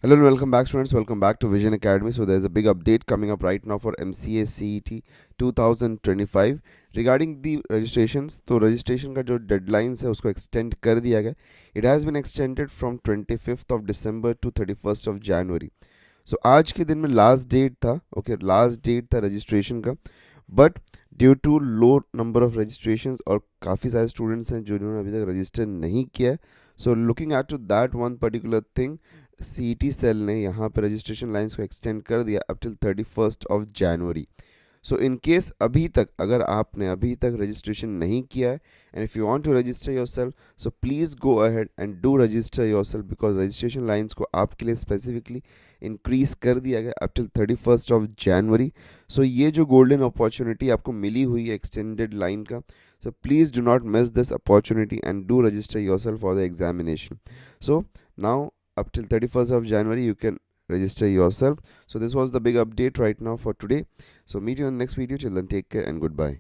Hello and welcome back, students. Welcome back to Vision Academy. So there's a big update coming up right now for MCA CET 2025 regarding the registrations. तो registration का जो deadlines है उसको extend कर दिया गया. It has been extended from 25th of December to 31st of January. So आज के दिन में last date था, okay, last date था registration का, but due to low number of registration और काफ़ी सारे स्टूडेंट्स हैं जिन्होंने अभी तक रजिस्टर नहीं किया है. So looking at to that one particular thing, CET cell ने यहाँ पे रजिस्ट्रेशन लाइंस को एक्सटेंड कर दिया up till 31st of January. So in case अभी तक अगर आपने अभी तक रजिस्ट्रेशन नहीं किया है and if you want to register yourself, so please go ahead and do register yourself because registration lines को आपके लिए स्पेसिफिकली इंक्रीज कर दिया गया up till 31st of January. So ये जो गोल्डन अपॉर्चुनिटी आपको मिली हुई है एक्सटेंडेड लाइन का, so please do not miss this opportunity and do register yourself for the examination. So now up till 31st of January you can register yourself. So this was the big update right now for today. So meet you in the next video. Till then, take care and goodbye.